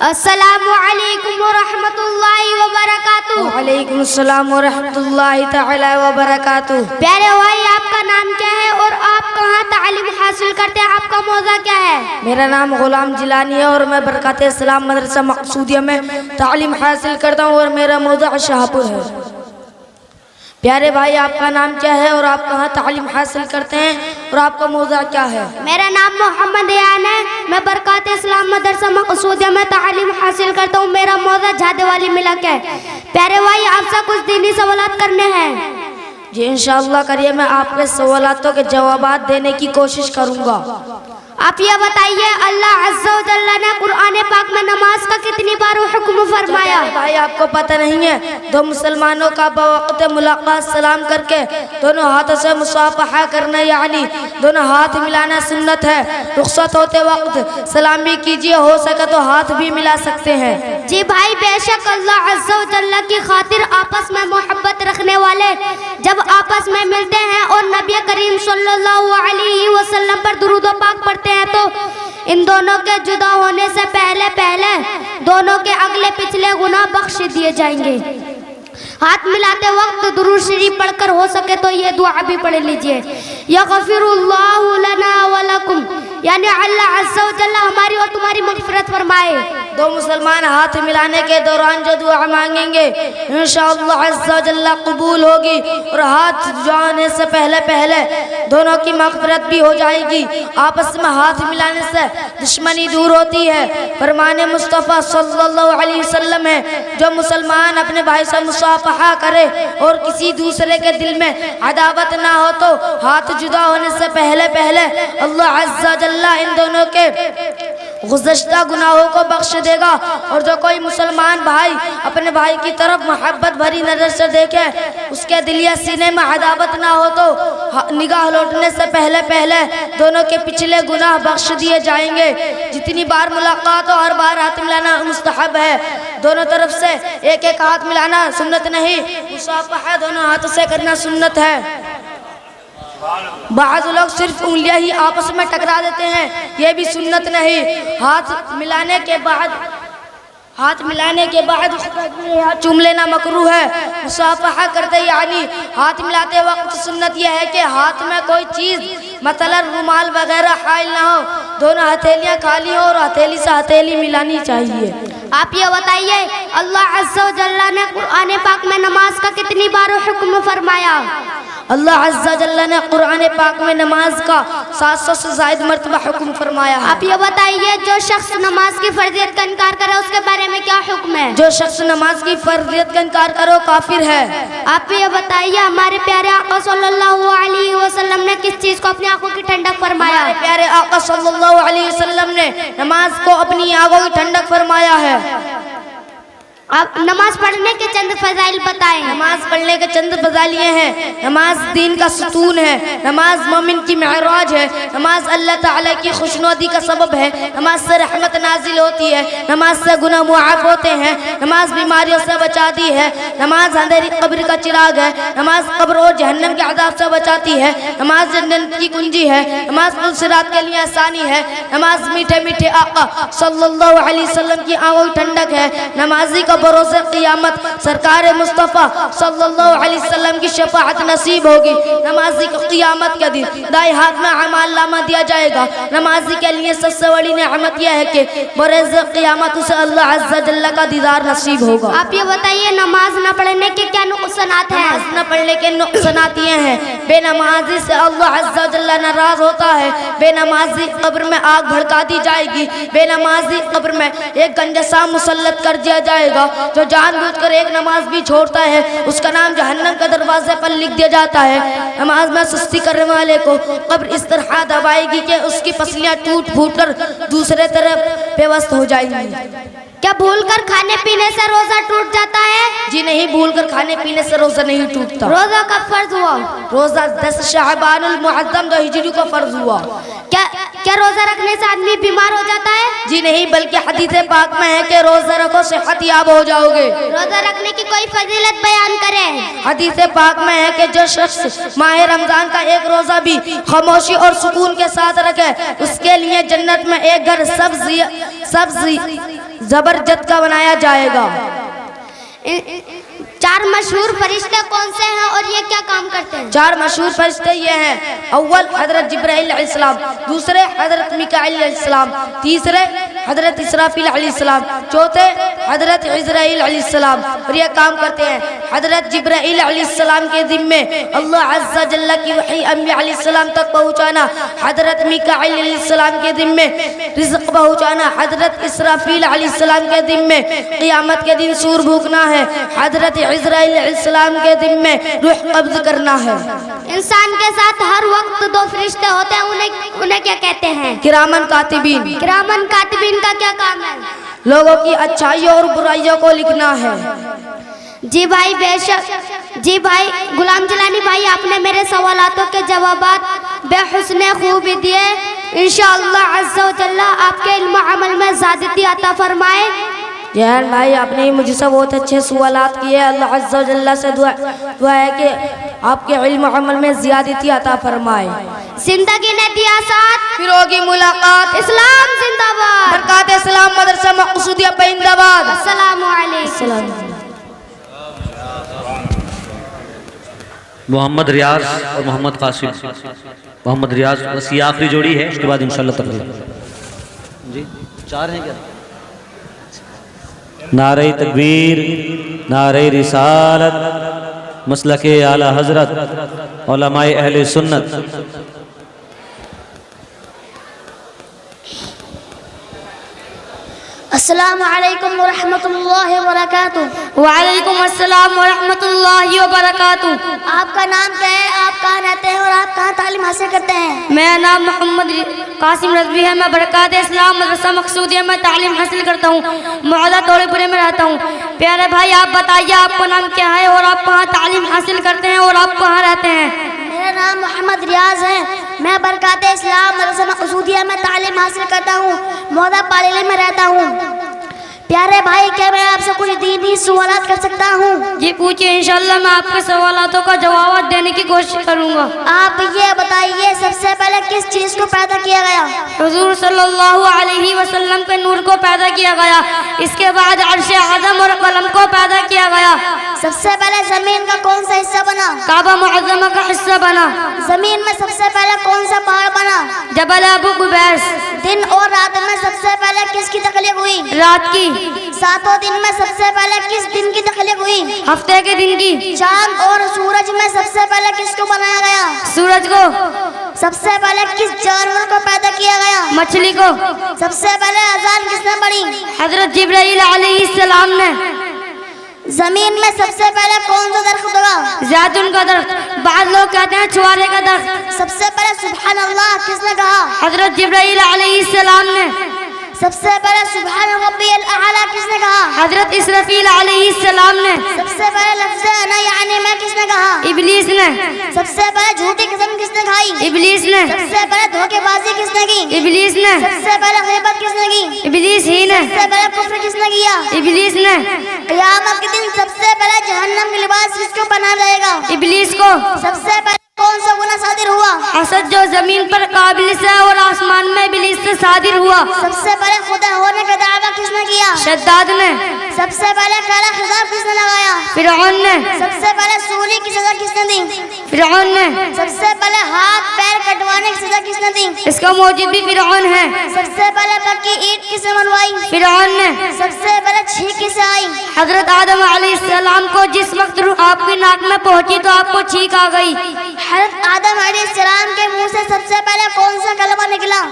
السلام علیکم ورحمۃ اللہ وبرکاتہ۔ وعلیکم السلام ورحمۃ اللہ تعالی وبرکاتہ۔ پیارے بھائی، آپ کا نام کیا ہے اور آپ کہاں تعلیم حاصل کرتے ہیں؟ آپ کا موضوع کیا ہے؟ میرا نام غلام جیلانی ہے اور میں برکات اسلام مدرسہ مقصودیہ میں تعلیم حاصل کرتا ہوں اور میرا موضوع شاہپور ہے۔ پیارے بھائی، آپ کا نام کیا ہے اور آپ کہاں تعلیم حاصل کرتے ہیں اور آپ کا موضوع کیا ہے؟ میرا نام محمد ایان ہے، میں برکات اسلام مدرسہ مقصودیہ میں تعلیم حاصل کرتا ہوں، میرا موضوع جھادے والی ملک ہے۔ پیارے بھائی، آپ سے کچھ دینی سوالات کرنے ہیں۔ جی انشاءاللہ کریے، میں آپ کے سوالاتوں کے جوابات دینے کی کوشش کروں گا۔ آپ یہ بتائیے، اللہ عز و جل نے قرآن پاک میں نماز کا کتنی بار حکم فرمایا؟ بھائی آپ کو پتہ نہیں ہے، دو مسلمانوں کا بوقت ملاقات سلام کر کے دونوں ہاتھوں سے مصافحہ کرنا یعنی دونوں ہاتھ ملانا سنت ہے۔ رخصت ہوتے وقت سلام بھی کیجیے، ہو سکے تو ہاتھ بھی ملا سکتے ہیں۔ جی بھائی، بے شک اللہ عز و جل کی خاطر آپس میں محبت رکھنے والے جب آپس میں ملتے ہیں اور نبی کریم صلی اللہ علیہ وسلم پر درود و پاک پڑھتے ہیں تو ان دونوں کے جدا ہونے سے پہلے دونوں کے اگلے پچھلے گناہ بخش دیے جائیں گے۔ ہاتھ ملاتے وقت درود شریف پڑھ کر ہو سکے تو یہ دعا بھی پڑھ لیجئے، یغفر اللہ لنا ولکم، یعنی اللہ عز و جل ہماری اور تمہاری مغفرت فرمائے۔ دو مسلمان ہاتھ ملانے کے دوران جو دعا مانگیں گے انشاءاللہ عز و جل قبول ہوگی اور ہاتھ جانے سے پہلے دونوں کی مغفرت بھی ہو جائے گی۔ آپس میں ہاتھ ملانے سے دشمنی دور ہوتی ہے۔ فرمان مصطفیٰ صلی اللہ علیہ وسلم ہے، جو مسلمان اپنے بھائی سے مصافحہ کرے اور کسی دوسرے کے دل میں عداوت نہ ہو تو ہاتھ جدا ہونے سے پہلے اللہ عز و جل ان دونوں کے گزشتہ گناہوں کو بخش دے گا۔ اور جو کوئی مسلمان بھائی اپنے بھائی کی طرف محبت بھری نظر سے دیکھے، اس کے دل یا سینے میں عداوت نہ ہو تو نگاہ لوٹنے سے پہلے دونوں کے پچھلے گناہ بخش دیے جائیں گے۔ جتنی بار ملاقات ہو ہر بار ہاتھ ملانا مستحب ہے۔ دونوں طرف سے ایک ہاتھ ملانا سنت نہیں، مصافحہ دونوں ہاتھوں سے کرنا سنت ہے۔ بعض لوگ صرف انگلیاں ہی آپس میں ٹکرا دیتے ہیں، یہ بھی سنت نہیں۔ ہاتھ ملانے کے بعد چوم لینا مکروہ ہے۔ مصافحہ کرتے یعنی ہاتھ ملاتے وقت سنت یہ ہے کہ ہاتھ میں کوئی چیز مثلا رومال وغیرہ حائل نہ ہو، دونوں ہتھیلیاں خالی ہو اور ہتھیلی سے ہتھیلی ملانی چاہیے۔ آپ یہ بتائیے، اللہ عز و جل نے قرآن پاک میں نماز کا کتنی بار حکم فرمایا؟ اللہ عز و جل نے قرآن پاک میں نماز کا 700 سے زائد مرتبہ حکم فرمایا ہے۔ آپ یہ بتائیے، جو شخص نماز کی فرضیت کا انکار کرے اس کے بارے میں کیا حکم ہے؟ جو شخص نماز کی فرضیت کا انکار کرے وہ کافر ہے۔ آپ یہ بتائیے، ہمارے پیارے آقا صلی اللہ علیہ وسلم نے کس چیز کو اپنی آنکھوں کی ٹھنڈک فرمایا؟ ہمارے پیارے آقا صلی اللہ علیہ وسلم نے نماز کو اپنی آنکھوں کی ٹھنڈک فرمایا ہے۔ آپ نماز پڑھنے کے چند فضائل بتائیں۔ نماز پڑھنے کے چند فضائل یہ ہیں، نماز دین کا ستون ہے، نماز مومن کی معراج ہے، نماز اللہ تعالیٰ کی خوشنودی کا سبب ہے، نماز سے رحمت نازل ہوتی ہے، نماز سے گناہ معاف ہوتے ہیں، نماز بیماریوں سے بچاتی ہے، نماز اندھیری قبر کا چراغ ہے، نماز قبر اور جہنم کے عذاب سے بچاتی ہے، نماز جنت کی کنجی ہے، نماز پل صراط کے لیے آسانی ہے، نماز میٹھے آقا صلی اللہ علیہ وسلم کی آنکھوں کی ٹھنڈک ہے، نمازی کو بروز قیامت سرکار مصطفیٰ صلی اللہ علیہ وسلم کی شفاعت نصیب ہوگی۔ نمازی کو قیامت کے دن دائیں ہاتھ میں اعمال نامہ دیا جائے گا۔ نمازی کے لیے سب سے بڑی نعمت یہ ہے کہ بروز قیامت اسے اللہ عز و جل کا دیدار نصیب ہوگا۔ آپ یہ بتائیے، نماز نہ پڑھنے کے کیا نقصانات ہیں؟ نماز نہ پڑھنے کے نقصانات یہ ہیں، بے نمازی سے اللہ عز و جل ناراض ہوتا ہے، بے نمازی قبر میں آگ بھڑکا دی جائے گی، بے نمازی قبر میں ایک گنجسا مسلط کر دیا جائے گا، جو جان بوجھ کر ایک نماز بھی چھوڑتا ہے اس کا نام جہنم کے دروازے پر لکھ دیا جاتا ہے۔ نماز میں سستی کرنے والے کو قبر اس طرح دبائے گی کہ اس کی پسلیاں ٹوٹ پھوٹ کر دوسرے طرف پیوست ہو جائیں گی۔ کیا بھول کر کھانے پینے سے روزہ ٹوٹ جاتا ہے؟ جی نہیں، بھول کر کھانے پینے سے روزہ نہیں ٹوٹتا۔ روزہ کب فرض ہوا؟ روزہ 10 شعبان المعظم 2 ہجری کو فرض ہوا۔ کیا روزہ رکھنے سے آدمی بیمار ہو جاتا ہے؟ جی نہیں، بلکہ حدیث پاک میں ہے کہ روزہ رکھو صحت یاب ہو جاؤ گے۔ روزہ رکھنے کی کوئی فضیلت بیان کرے۔ حدیث پاک میں ہے کہ جو شخص ماہ رمضان کا ایک روزہ بھی خاموشی اور سکون کے ساتھ رکھے اس کے لیے جنت میں ایک گھر سبز زبرجد کا بنایا جائے گا۔ چار مشہور فرشتے کون سے ہیں اور یہ کیا کام کرتے ہیں؟ چار مشہور فرشتے یہ ہیں: اول حضرت جبرائیل علیہ السلام، دوسرے حضرت میکائیل علیہ السلام، تیسرے حضرت اسرافیل علیہ السلام، چوتھے حضرت عزرائیل علیہ السلام۔ اور یہ کام کرتے ہیں حضرت جبرائیل علیہ السلام کے ذمے اللہ عز و جل کی وحی انبیاء علیہ السلام تک پہنچانا، حضرت میکائیل علیہ السلام کے ذمے رزق پہنچانا، حضرت اسرافیل علیہ السلام کے ذمے قیامت کے دن سور بھونکنا ہے، حضرت عزرائیل علیہ السلام کے ذمے روح قبض کرنا ہے۔ انسان کے ساتھ ہر وقت دو فرشتے ہوتے ہیں، انہیں کیا کہتے ہیں؟ کرامن کاتبین۔ کرامن کاتبین کا کیا کام ہے؟ لوگوں کی اچھائیوں اور برائیوں کو لکھنا ہے۔ جی بھائی، بے شک جی بھائی غلام جیلانی بھائی، آپ نے میرے سوالاتوں کے جوابات بے حسن خوبی دیے۔ انشاءاللہ عز و جل آپ کے علم و عمل میں زیادتی عطا فرمائے۔ جہان بھائی، آپ نے مجھ سے بہت اچھے سوالات کیے۔ اللہ عز و جل سے دعا ہے کہ آپ کے علم و عمل میں زیادتی عطا فرمائے۔ زندگی نے دیا ساتھ، پھر ہوگی ملاقات۔ اسلام زندہ باد۔ برکات اسلام مدرسہ مقصودیہ پہند آباد۔ السلام علیکم۔ محمد ریاض اور محمد قاسم۔ محمد ریاض بس یہ آخری جوڑی ہے، اس کے بعد انشاءاللہ تقریر۔ جی چار ہیں کیا؟ نعرہ تکبیر، نعرہ رسالت، مسلک اعلی حضرت، علماء اہل سنت۔ السلام علیکم ورحمۃ اللہ وبرکاتہ۔ وعلیکم السلام ورحمۃ اللہ وبرکاتہ۔ آپ کا نام کیا ہے، آپ کہاں رہتے ہیں اور آپ کہاں تعلیم حاصل کرتے ہیں؟ میرا نام محمد قاسم رضوی ہے، میں برکات اسلام مدرسہ مقصودیہ میں تعلیم حاصل کرتا ہوں، معاہدہ توڑے پورے میں رہتا ہوں۔ پیارے بھائی، آپ بتائیے آپ کا نام کیا ہے اور آپ کہاں تعلیم حاصل کرتے ہیں اور آپ کہاں رہتے ہیں؟ میرا نام محمد ریاض ہے، میں برکات اسلام مدرسہ مقصودیہ میں تعلیم حاصل کرتا ہوں، معاہدہ پالیلے میں رہتا ہوں۔ پیارے بھائی، کیا میں آپ سے کچھ دینی سوالات کر سکتا ہوں؟ جی پوچھئے، انشاءاللہ میں آپ کے سوالاتوں کا جوابات دینے کی کوشش کروں گا۔ آپ یہ بتائیے سب سے پہلے کس چیز کو پیدا کیا گیا؟ حضور صلی اللہ علیہ وسلم کے نور کو پیدا کیا گیا، اس کے بعد عرش اعظم اور قلم کو پیدا کیا گیا۔ سب سے پہلے زمین کا کون سا حصہ بنا؟ کعبہ معظمہ کا حصہ بنا۔ زمین میں سب سے پہلے کون سا پہاڑ بنا؟ جبل ابو قبیس۔ دن اور رات میں سب سے پہلے کس کی تخلیق ہوئی؟ رات کی۔ ساتوں دن میں سب سے پہلے کس دن کی تخلیق ہوئی؟ ہفتے کے دن کی۔ چاند اور سورج میں سب سے پہلے کس کو بنایا گیا؟ سورج کو۔ سب سے پہلے کس جانور کو پیدا کیا گیا؟ مچھلی کو۔ سب سے پہلے اذان کس نے پڑھی؟ حضرت جبرائیل علیہ السلام نے۔ زمین میں سب سے پہلے کون سا درخت ہوگا؟ زیتون کا درخت، بعض لوگ کہتے ہیں چھوارے کا درخت۔ سب سے پہلے سبحان اللہ کس نے کہا؟ حضرت جبرائیل علیہ السلام نے۔ سب سے پہلے سبحان ربی الاعلی کس نے کہا؟ حضرت اسرافیل علیہ السلام نے۔ سب سے پہلے لفظ انا یعنی میں کس نے کہا؟ ابلیس نے۔ سب سے پہلے جھوٹی قسم کس نے کھائی؟ ابلیس نے۔ سب سے پہلے دھوکے بازی کس نے کی؟ ابلیس نے۔ سب سے پہلے غیبت کس نے کی؟ ابلیس ہی نے۔ سب سے پہلے کفر کس نے کیا؟ ابلیس نے۔ قیامت کے دن سب سے پہلے جہنم کے لباس کس کو پہنا جائے گا؟ ابلیس کو۔ سب سے پہلے کون سا گناہ صادر ہوا؟ حسد جو زمین پر قابل سے اور آسمان میں ابلیس سے صادر ہوا۔ سب سے پہلے خدا ہونے کا دعویٰ کس نے کیا؟ شداد نے۔ سب سے پہلے کالا خضاب کس نے لگایا؟ فرعون نے۔ سب سے پہلے سولی کی سزا کس نے دی؟ فرعون نے۔ سب سے پہلے ہاتھ پیر کٹوانے کی سزا کس نے دی؟ اس کا موجد بھی فرعون ہے۔ سب سے پہلے پکی اینٹ کس نے منوائی؟ فرعون نے۔ سب سے پہلے چھینک کس سے آئی؟ حضرت آدم علیہ السلام کو جس وقت روح آپ کی ناک میں پہنچی تو آپ کو چھینک آ گئی۔ حضرت آدم علیہ السلام کے منہ سے سب سے پہلے کون سا کلمہ نکلا؟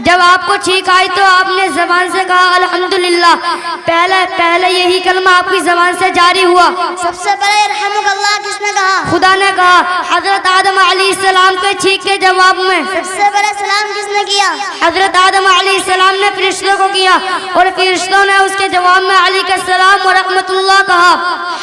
جب آپ کو چھینک آئی تو آپ نے زبان سے کہا الحمدللہ، پہلے یہی کلمہ آپ کی زبان سے جاری ہوا۔ سب سے پہلے یرحمک اللہ کس نے کہا؟ خدا نے کہا۔ حضرت آدم علیہ السلام کے چھینک کے جواب میں سب سے پہلے سلام کس نے کیا؟ حضرت آدم علیہ السلام نے فرشتوں کو کیا اور فرشتوں نے اس کے جواب میں علیہ السلام ورحمۃ اللہ کہا۔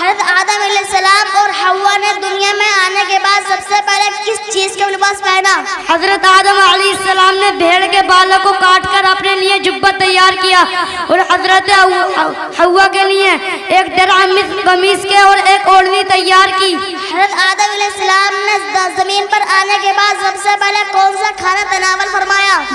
حضرت آدم علیہ السلام اور حوا نے دنیا میں آنے کے بعد سب سے پہلے کس چیز کا لباس پہنا؟ حضرت آدم علیہ السلام نے بھیڑ کے بالوں کو کاٹ کر اپنے لیے جبہ تیار کیا اور حضرت حوا کے لیے ایک درع قمیص کے اور ایک اوڑھنی تیار کی۔ حضرت آدم علیہ السلام نے زمین پر آنے کے بعد سب سے پہلے کون سا کھانا تناول فرمایا؟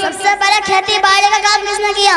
سب سے پہلے کھیتی باڑی کا کام کس نے کیا؟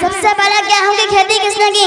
سب سے پہلے گیہوں کی کھیتی کس نے کی؟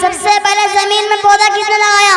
سب سے پہلے زمین میں پودا کس نے لگایا؟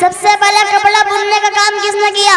سب سے پہلے کپڑا بننے کا کام کس نے کیا؟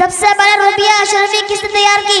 سب سے پہلے روپیہ اشرفی کس نے تیار کی؟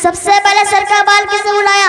سب سے پہلے سر کا بال کس نے اڑایا؟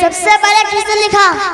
سب سے پہلے کس نے لکھا؟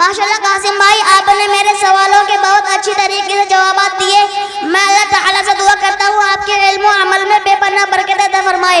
ماشاءاللہ قاسم بھائی، آپ نے میرے سوالوں کے بہت اچھی طریقے سے جوابات دیے۔ میں اللہ تعالیٰ سے دعا کرتا ہوں آپ کے علم و عمل میں بے پناہ برکت عطا فرمائے۔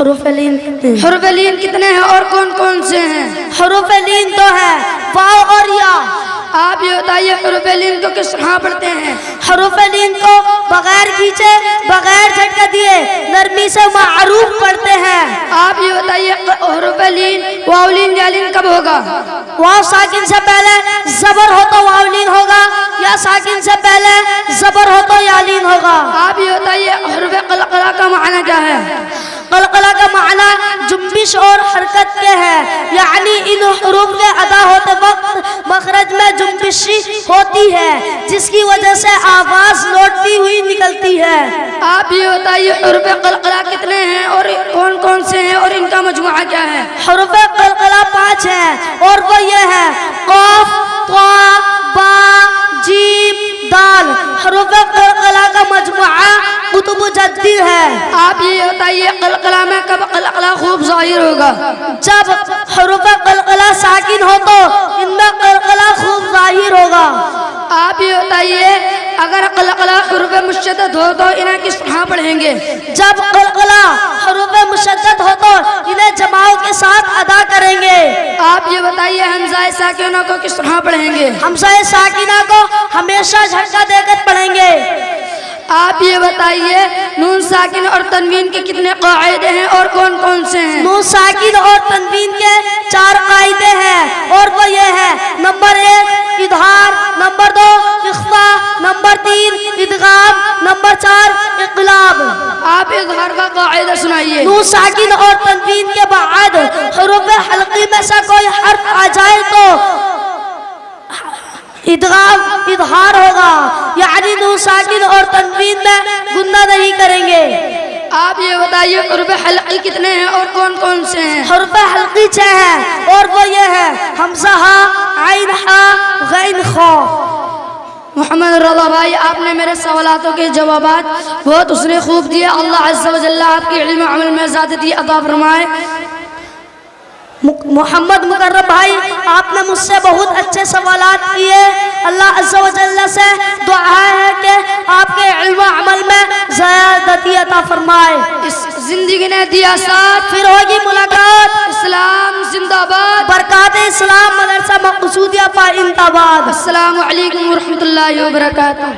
حروف لین حروف لین کتنے ہیں اور کون کون سے ہیں؟ حروف لین تو ہے واو اور یا. آپ یہ بتائیے حروف لین کو کس طرح پڑھتے ہیں؟ حروف لین کو بغیر کھینچے بغیر جھٹکا دیے نرمی سے معروف پڑھتے ہیں. آپ یہ بتائیے حروف لین واو لین یا لین کب ہوگا؟ واو ساکن سے پہلے زبر ہو تو واو لین ہوگا یا ساکن سے پہلے زبر ہو تو یا لین ہوگا. آپ یہ بتائیے حروف قلقلہ کا معنی کیا ہے؟ قلقلہ کا معنی جنبش اور حرکت کے ہے، یعنی ان حروف کے ادا ہوتے وقت مخرج میں جنبشی ہوتی ہے جس کی وجہ سے آواز لوٹتی ہوئی نکلتی ہے. آپ یہ بتائیے حروف قلقلہ کتنے ہیں اور کون کون سے ہیں اور ان کا مجموعہ کیا ہے؟ حروف قلقلہ 5 ہیں اور وہ یہ ہے قاف طا با جیم دال. حروف قلقلہ کا مجموعہ قطب جدی ہے. آپ یہ بتائیے قلقلہ میں کب قلقلہ خوب ظاہر ہوگا؟ جب حروف قلقلہ ساکن ہو تو ان میں قلقلہ خوب ظاہر ہوگا. آپ یہ بتائیے اگر قلقلہ حروف مشدد ہو تو انہیں کس طرح پڑھیں گے؟ جب قلقلہ حروف مشدد ہو تو انہیں جماؤ کے ساتھ ادا کریں گے. آپ یہ بتائیے حمزہ ساکنہ کو کس طرح پڑھیں گے؟ حمزہ ساکنہ کو ہمیشہ جھٹکا دے کر پڑھیں گے. آپ یہ بتائیے نون ساکن اور تنوین کے کتنے قاعدے ہیں اور کون کون سے ہیں؟ نون ساکن اور تنوین کے 4 قاعدے ہیں اور وہ یہ ہے نمبر 1 اظہار، نمبر 2 اخفاء، نمبر 3 ادغام، نمبر 4 اقلاب. آپ اظہار کا قاعدہ سنائیے. نون ساکن اور تنوین کے بعد حروف حلقی میں سے کوئی حرف آ جائے تو ادغام اظہار ہوگا، یعنی نون ساکن اور تنوین میں گنہ نہیں کریں گے. آپ یہ بتائیے حروف حلقی کتنے ہیں اور کون کون سے ہیں؟ حروف حلقی 6 ہیں اور وہ یہ ہے حمزہ ہا، عین ہا، غین خا. محمد رضا بھائی آپ نے میرے سوالاتوں کے جوابات بہت اس نے خوب دیے. اللہ عز و جل آپ کے علم و عمل میں زیادتی عطا فرمائے. محمد مکرم بھائی آپ نے مجھ سے بہت اچھے سوالات کیے. اللہ عز و جل سے دعا ہے کہ آپ کے علم و عمل میں زیادتی عطا فرمائے. اس زندگی نے دیا ساتھ، پھر ہوگی ملاقات. اسلام زندہ باد. برکات اسلام مدرسہ مقصودیہ پائند آباد. السلام علیکم ورحمۃ اللہ وبرکاتہ.